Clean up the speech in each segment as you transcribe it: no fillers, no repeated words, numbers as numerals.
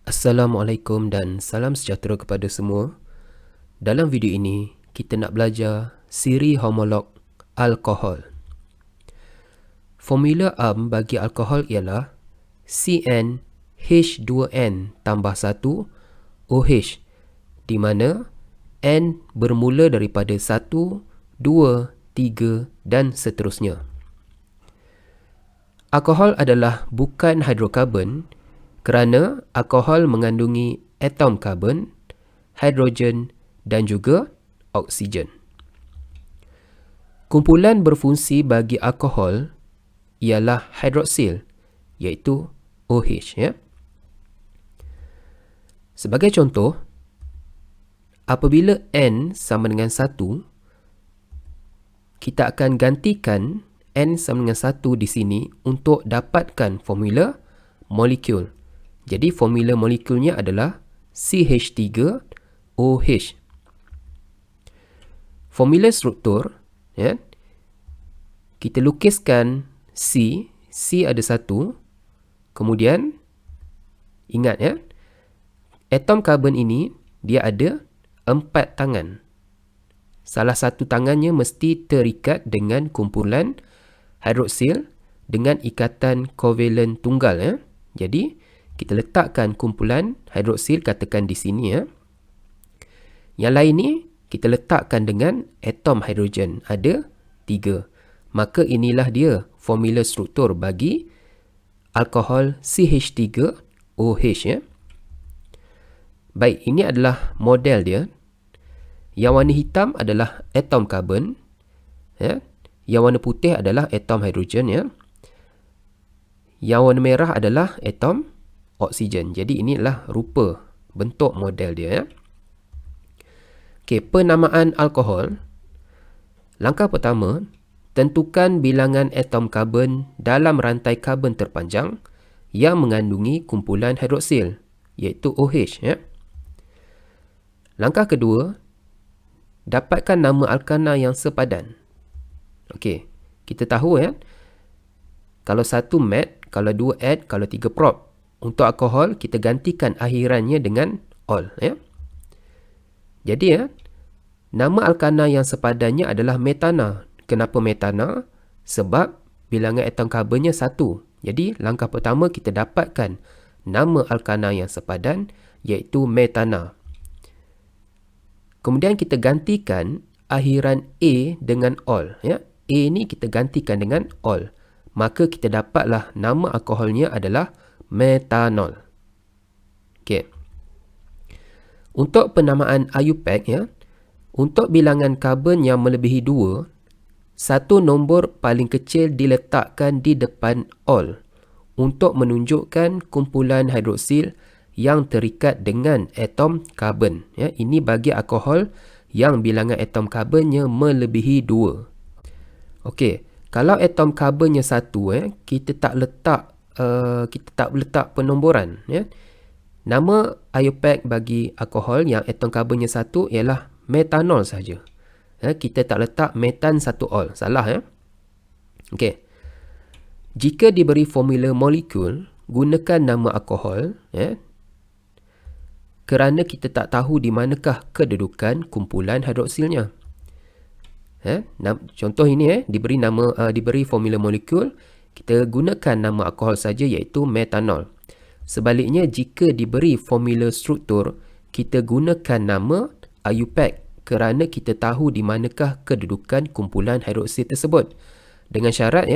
Assalamualaikum dan salam sejahtera kepada semua. Dalam video ini, kita nak belajar siri homolog alkohol. Formula AMP bagi alkohol ialah CnH2n tambah 1 OH, di mana N bermula daripada 1, 2, 3 dan seterusnya. Alkohol adalah bukan hidrokarbon kerana alkohol mengandungi atom karbon, hidrogen dan juga oksigen. Kumpulan berfungsi bagi alkohol ialah hidroksil, iaitu OH. Sebagai contoh, apabila N sama dengan 1, kita akan gantikan N sama dengan 1 di sini untuk dapatkan formula molekul. Jadi formula molekulnya adalah CH3OH. Formula struktur, kita lukiskan C ada 1, kemudian ingat atom karbon ini dia ada 4 tangan. Salah satu tangannya mesti terikat dengan kumpulan hidroksil dengan ikatan kovalen tunggal. Jadi kita letakkan kumpulan hidroksil katakan di sini. Yang lain ni kita letakkan dengan atom hidrogen, ada 3. Maka inilah dia formula struktur bagi alkohol CH3OH. Baik, ini adalah model dia. Yang warna hitam adalah atom karbon. Yang warna putih adalah atom hidrogen. Yang warna merah adalah atom oksigen. Jadi inilah rupa bentuk model dia. Okey, penamaan alkohol. Langkah pertama, tentukan bilangan atom karbon dalam rantai karbon terpanjang yang mengandungi kumpulan hidroksil, iaitu OH. Langkah kedua, dapatkan nama alkana yang sepadan. Okey, kita tahu kalau 1 mat, kalau 2 add, kalau 3 prop. Untuk alkohol, kita gantikan akhirannya dengan ol. Jadi, nama alkana yang sepadannya adalah metana. Kenapa metana? Sebab bilangan atom karbonnya 1. Jadi, langkah pertama kita dapatkan nama alkana yang sepadan, iaitu metana. Kemudian kita gantikan akhiran A dengan ol. A ni kita gantikan dengan ol. Maka kita dapatlah nama alkoholnya adalah metanol. Okey. Untuk penamaan IUPAC, untuk bilangan karbon yang melebihi 2, satu nombor paling kecil diletakkan di depan ol untuk menunjukkan kumpulan hidroksil yang terikat dengan atom karbon. Ini bagi alkohol yang bilangan atom karbonnya melebihi 2. Okey, kalau atom karbonnya 1, kita tak letak penomboran. Nama IUPAC bagi alkohol yang atom karbonnya 1 ialah metanol saja. Kita tak letak metan 1 ol. Salah. Okey. Jika diberi formula molekul, gunakan nama alkohol kerana kita tak tahu di manakah kedudukan kumpulan hidroksilnya. Contoh ini diberi formula molekul, kita gunakan nama alkohol saja, iaitu metanol. Sebaliknya, jika diberi formula struktur, kita gunakan nama IUPAC kerana kita tahu di manakah kedudukan kumpulan hidroksil tersebut. Dengan syarat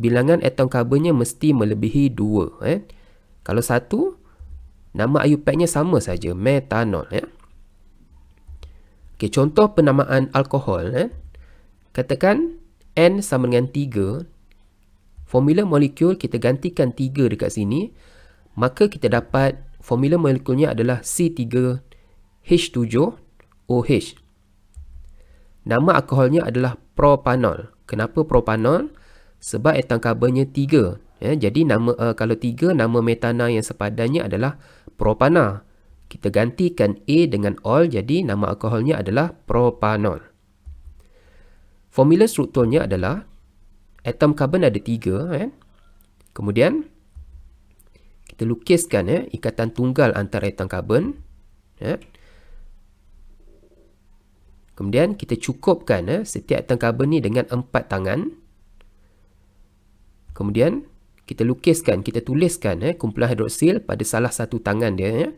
bilangan atom karbonnya mesti melebihi 2. Kalau 1, nama IUPAC-nya sama saja, metanol. Okey, contoh penamaan alkohol. Katakan N sama dengan 3. Formula molekul kita gantikan 3 dekat sini, maka kita dapat formula molekulnya adalah C3H7OH. Nama alkoholnya adalah propanol. Kenapa propanol? Sebab atom karbonnya 3. Jadi kalau 3, nama metana yang sepadannya adalah propana. Kita gantikan A dengan ol, jadi nama alkoholnya adalah propanol. Formula strukturnya adalah atom karbon ada 3. Kemudian Kita lukiskan ikatan tunggal antara atom karbon. Kemudian kita cukupkan setiap atom karbon ni dengan 4 tangan. Kemudian kita lukiskan, kita tuliskan kumpulan hidroksil pada salah satu tangan dia.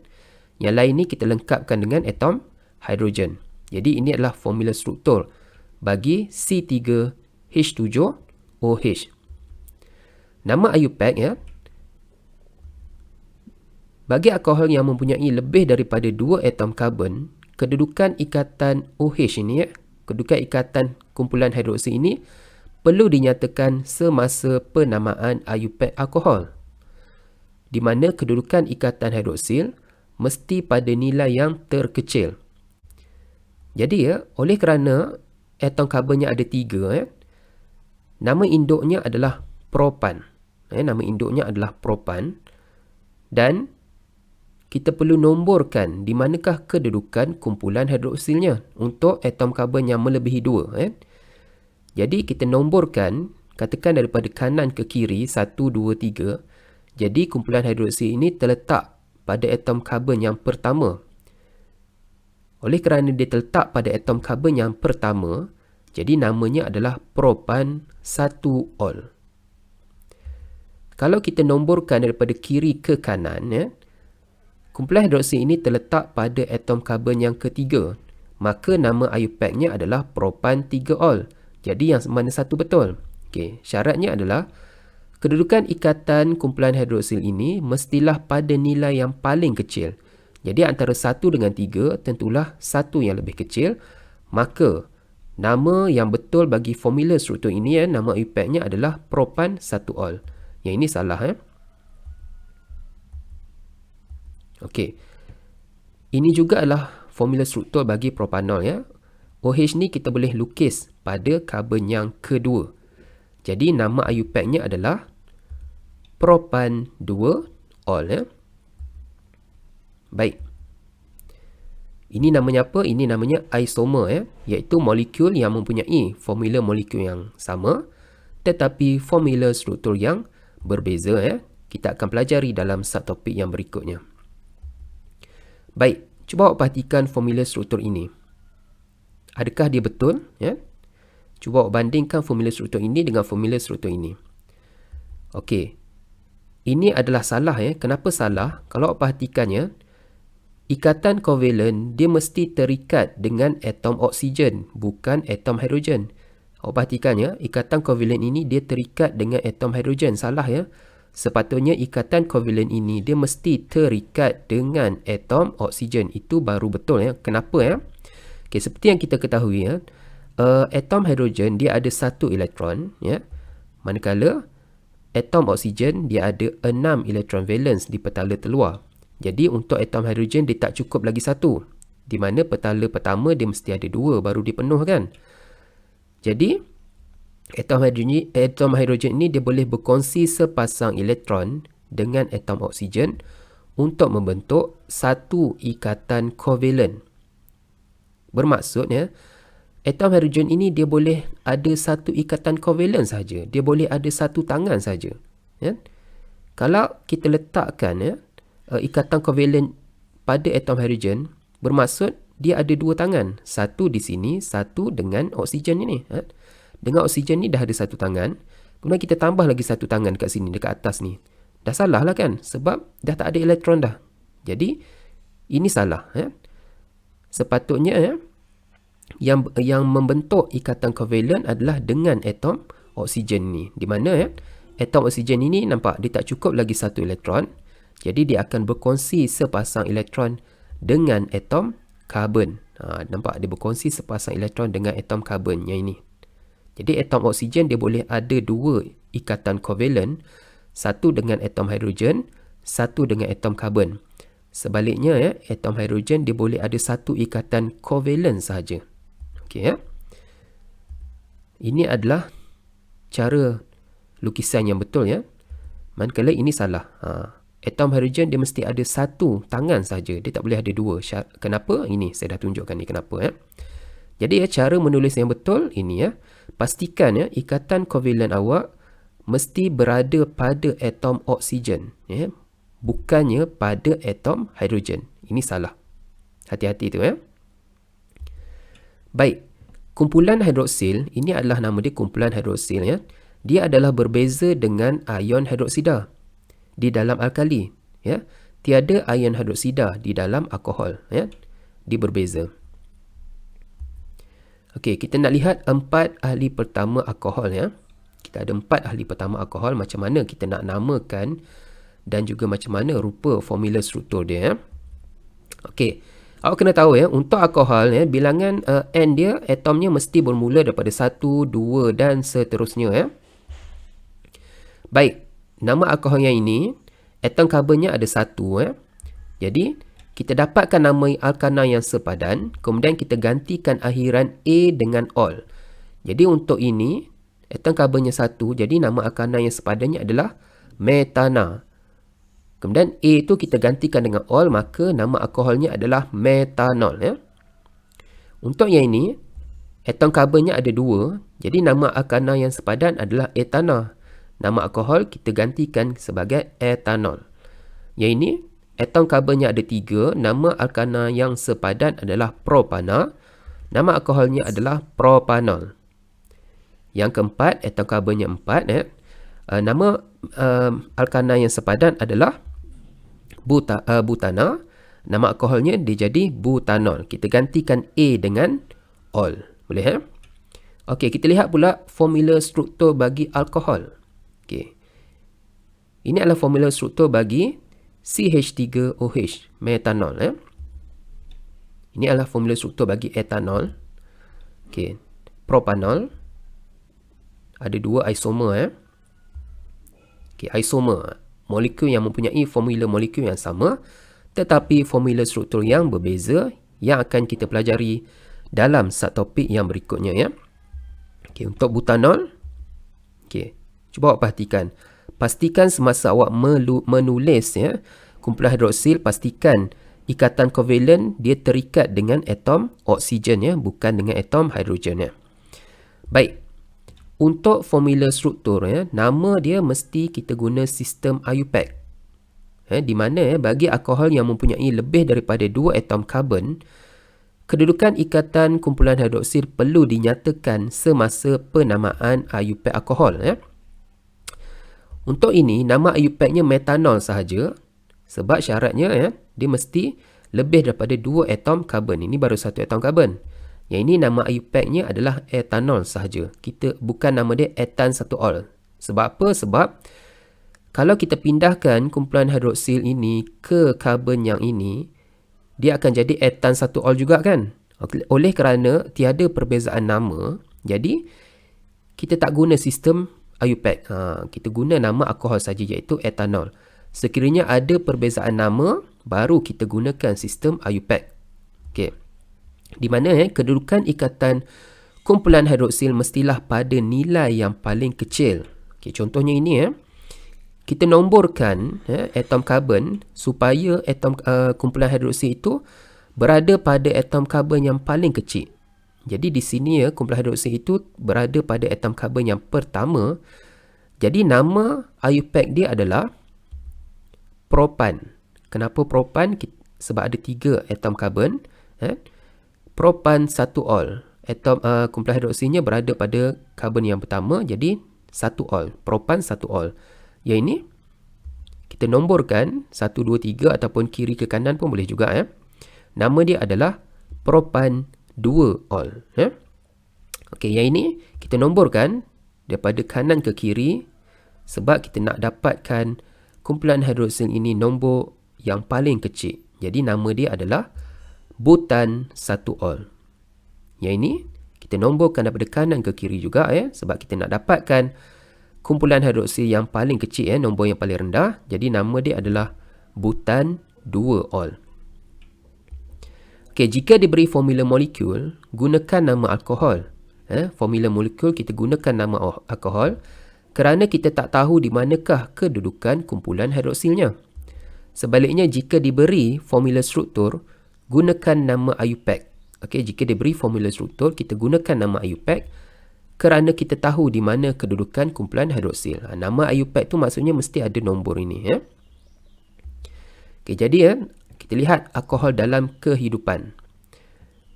Yang lain ni kita lengkapkan dengan atom hidrogen. Jadi ini adalah formula struktur bagi C3H7OH. Nama IUPAC bagi alkohol yang mempunyai lebih daripada 2 atom karbon, kedudukan ikatan OH ini, kedudukan ikatan kumpulan hidroksil ini perlu dinyatakan semasa penamaan IUPAC alkohol, di mana kedudukan ikatan hidroksil mesti pada nilai yang terkecil. Jadi oleh kerana atom karbonnya ada 3, nama induknya adalah propan. Nama induknya adalah propan, dan kita perlu nomborkan di manakah kedudukan kumpulan hidroksilnya untuk atom karbon yang melebihi 2. Jadi kita nomborkan, katakan daripada kanan ke kiri 1, 2, 3. Jadi kumpulan hidroksil ini terletak pada atom karbon yang pertama. Oleh kerana dia terletak pada atom karbon yang pertama, jadi namanya adalah propan 1-ol. Kalau kita nomborkan daripada kiri ke kanan, kumpulan hidroksil ini terletak pada atom karbon yang ketiga, maka nama IUPAC-nya adalah propan 3-ol. Jadi yang mana satu betul? Okey, syaratnya adalah kedudukan ikatan kumpulan hidroksil ini mestilah pada nilai yang paling kecil. Jadi antara 1 dengan 3 tentulah 1 yang lebih kecil. Maka nama yang betul bagi formula struktur ini, nama IUPAC-nya adalah propan 1-ol. Yang ini salah. Okey. Ini juga adalah formula struktur bagi propanol. OH ni kita boleh lukis pada karbon yang kedua. Jadi nama IUPAC-nya adalah propan 2-ol. Baik. Ini namanya apa? Ini namanya isomer, iaitu molekul yang mempunyai formula molekul yang sama tetapi formula struktur yang berbeza. Kita akan pelajari dalam subtopik yang berikutnya. Baik, cuba awak perhatikan formula struktur ini. Adakah dia betul? Cuba awak bandingkan formula struktur ini dengan formula struktur ini. Okey. Ini adalah salah. Kenapa salah? Kalau awak perhatikannya, ikatan kovalen dia mesti terikat dengan atom oksigen, bukan atom hidrogen. Awak perhatikannya, ikatan kovalen ini dia terikat dengan atom hidrogen. Salah. Sepatutnya ikatan kovalen ini dia mesti terikat dengan atom oksigen. Itu baru betul. Kenapa? Okay, seperti yang kita ketahui, atom hidrogen dia ada 1 elektron, manakala atom oksigen dia ada 6 elektron valens di petala terluar. Jadi untuk atom hidrogen dia tak cukup lagi 1, di mana petala pertama dia mesti ada 2 baru dipenuhkan. Jadi atom hidrogen ini dia boleh berkongsi sepasang elektron dengan atom oksigen untuk membentuk satu ikatan kovalen. Bermaksud atom hidrogen ini dia boleh ada satu ikatan kovalen saja. Dia boleh ada satu tangan saja. Kalau kita letakkan ikatan kovalen pada atom hidrogen, bermaksud dia ada 2 tangan. Satu di sini, satu dengan oksigen ini. Dengan oksigen ni dah ada 1 tangan. Kemudian kita tambah lagi 1 tangan dekat sini, dekat atas ni. Dah salah lah kan? Sebab dah tak ada elektron dah. Jadi ini salah. Sepatutnya yang membentuk ikatan kovalen adalah dengan atom oksigen ni. Di mana atom oksigen ini nampak dia tak cukup lagi 1 elektron. Jadi dia akan berkongsi sepasang elektron dengan atom karbon. Nampak dia berkongsi sepasang elektron dengan atom karbon yang ini. Jadi atom oksigen dia boleh ada 2 ikatan kovalen, satu dengan atom hidrogen, satu dengan atom karbon. Sebaliknya atom hidrogen dia boleh ada 1 ikatan kovalen sahaja. Okey. Ini adalah cara lukisan yang betul Manakala ini salah. Atom hidrogen dia mesti ada 1 tangan saja. Dia tak boleh ada 2. Kenapa? Ini saya dah tunjukkan ni kenapa. Jadi cara menulis yang betul ini pastikan ikatan kovalen awak mesti berada pada atom oksigen. bukannya pada atom hidrogen. Ini salah. Hati-hati tu ya. Baik. Kumpulan hidroksil, ini adalah nama dia kumpulan hidroksil ya. Dia adalah berbeza dengan ion hidroksida di dalam alkali ya. Tiada ion hidroksida di dalam alkohol ya. Dia berbeza. Okey, kita nak lihat 4 ahli pertama alkohol ya. Kita ada 4 ahli pertama alkohol, macam mana kita nak namakan dan juga macam mana rupa formula struktur dia ya. Okey. Awak kena tahu ya, untuk alkohol ya, bilangan N dia, atomnya mesti bermula daripada 1, 2 dan seterusnya ya. Baik, nama alkohol yang ini, atom karbonnya ada 1 ya. Jadi, kita dapatkan nama alkana yang sepadan, kemudian kita gantikan akhiran A dengan ol. Jadi, untuk ini, atom karbonnya 1, jadi nama alkana yang sepadannya adalah metana. Kemudian A itu kita gantikan dengan ol, maka nama alkoholnya adalah metanol ya. Untuk yang ini, atom karbonnya ada 2, jadi nama alkana yang sepadan adalah etana. Nama alkohol kita gantikan sebagai etanol. Yang ini, atom karbonnya ada 3, nama alkana yang sepadan adalah propana. Nama alkoholnya adalah propanol. Yang keempat, atom karbonnya 4 ya. Nama alkana yang sepadan adalah butana. Nama alkoholnya dia jadi butanol. Kita gantikan A dengan ol. Boleh ya? Okey, kita lihat pula formula struktur bagi alkohol. Okey. Ini adalah formula struktur bagi CH3OH, metanol ya. Ini adalah formula struktur bagi etanol. Okey. Propanol. Ada 2 isomer ya. Okey, isomer. Molekul yang mempunyai formula molekul yang sama tetapi formula struktur yang berbeza yang akan kita pelajari dalam subtopik yang berikutnya ya. Okey, untuk butanol. Okey, cuba awak perhatikan. Pastikan semasa awak menulis ya, kumpulan hidroksil, pastikan ikatan kovalen dia terikat dengan atom oksigen ya, bukan dengan atom hidrogen ya. Baik. Untuk formula struktur ya, nama dia mesti kita guna sistem IUPAC. Di mana bagi alkohol yang mempunyai lebih daripada 2 atom karbon, kedudukan ikatan kumpulan hidroksil perlu dinyatakan semasa penamaan IUPAC alkohol ya. Untuk ini nama IUPAC-nya metanol sahaja sebab syaratnya ya, dia mesti lebih daripada 2 atom karbon. Ini baru 1 atom karbon. Yang ini nama IUPAC-nya adalah etanol sahaja. Kita bukan nama dia etan 1-ol. Sebab apa? Sebab kalau kita pindahkan kumpulan hidroksil ini ke karbon yang ini, dia akan jadi etan 1-ol juga kan? Oleh kerana tiada perbezaan nama, jadi kita tak guna sistem IUPAC. Kita guna nama alkohol saja iaitu etanol. Sekiranya ada perbezaan nama, baru kita gunakan sistem IUPAC. Okey. Di mana kedudukan ikatan kumpulan hidroksil mestilah pada nilai yang paling kecil. Okay, contohnya ini kita nomborkan atom karbon supaya atom kumpulan hidroksil itu berada pada atom karbon yang paling kecil. Jadi di sini kumpulan hidroksil itu berada pada atom karbon yang pertama. Jadi nama IUPAC dia adalah propan. Kenapa propan? Sebab ada 3 atom karbon. Propan 1-ol. Atom kumpulan hidroksilnya berada pada karbon yang pertama, jadi 1-ol. Propan 1-ol. Yang ini kita nomborkan 1, 2, 3 ataupun kiri ke kanan pun boleh juga ya. Nama dia adalah propan 2-ol ya. Okey, yang ini kita nomborkan daripada kanan ke kiri sebab kita nak dapatkan kumpulan hidroksil ini nombor yang paling kecil. Jadi nama dia adalah butan 1-ol. Yang ini kita nomborkan daripada kanan ke kiri juga ya, sebab kita nak dapatkan kumpulan hidroksil yang paling kecil nombor yang paling rendah. Jadi nama dia adalah butan 2-ol. Okey, jika diberi formula molekul, gunakan nama alkohol. Formula molekul kita gunakan nama alkohol kerana kita tak tahu di manakah kedudukan kumpulan hidroksilnya. Sebaliknya jika diberi formula struktur, gunakan nama IUPAC. Okey, jika diberi formula struktur, kita gunakan nama IUPAC kerana kita tahu di mana kedudukan kumpulan hidroksil. Nama IUPAC tu maksudnya mesti ada nombor ini ya. Okey, jadi kita lihat alkohol dalam kehidupan.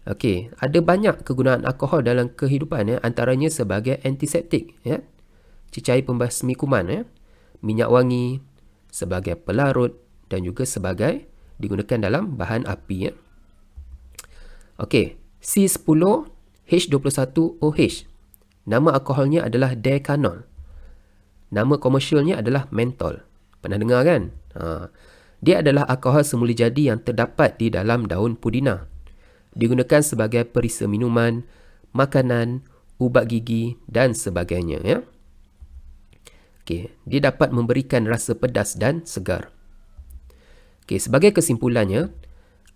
Okey, ada banyak kegunaan alkohol dalam kehidupan antaranya sebagai antiseptik cecair pembasmi kuman minyak wangi, sebagai pelarut dan juga sebagai digunakan dalam bahan api Okey, C10H21OH. Nama alkoholnya adalah decanol. Nama komersialnya adalah mentol. Pernah dengar kan? Dia adalah alkohol semula jadi yang terdapat di dalam daun pudina. Digunakan sebagai perisa minuman, makanan, ubat gigi dan sebagainya Okey, dia dapat memberikan rasa pedas dan segar. Okey, sebagai kesimpulannya,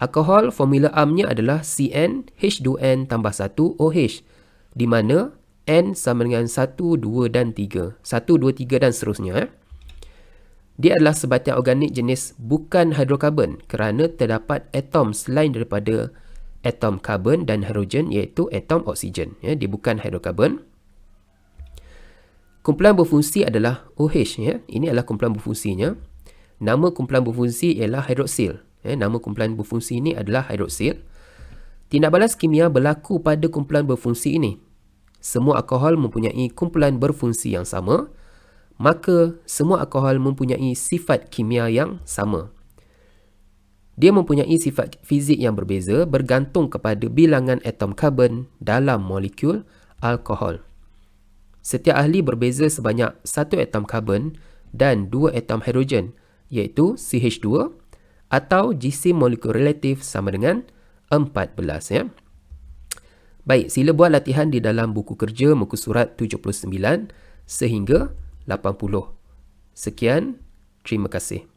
alkohol formula amnya adalah CnH2n tambah 1OH di mana N sama dengan 1, 2 dan 3. 1, 2, 3 dan seterusnya. Dia adalah sebatian organik jenis bukan hidrokarbon kerana terdapat atom selain daripada atom karbon dan hidrogen iaitu atom oksigen. Dia bukan hidrokarbon. Kumpulan berfungsi adalah OH. Ini adalah kumpulan berfungsinya. Nama kumpulan berfungsi ialah hidroksil. Nama kumpulan berfungsi ini adalah hidroksil. Tindak balas kimia berlaku pada kumpulan berfungsi ini. Semua alkohol mempunyai kumpulan berfungsi yang sama, maka semua alkohol mempunyai sifat kimia yang sama. Dia mempunyai sifat fizik yang berbeza bergantung kepada bilangan atom karbon dalam molekul alkohol. Setiap ahli berbeza sebanyak 1 atom karbon dan 2 atom hidrogen iaitu CH2 atau jisim molekul relatif sama dengan 14 Baik, sila buat latihan di dalam buku kerja muka surat 79 sehingga 80. Sekian, terima kasih.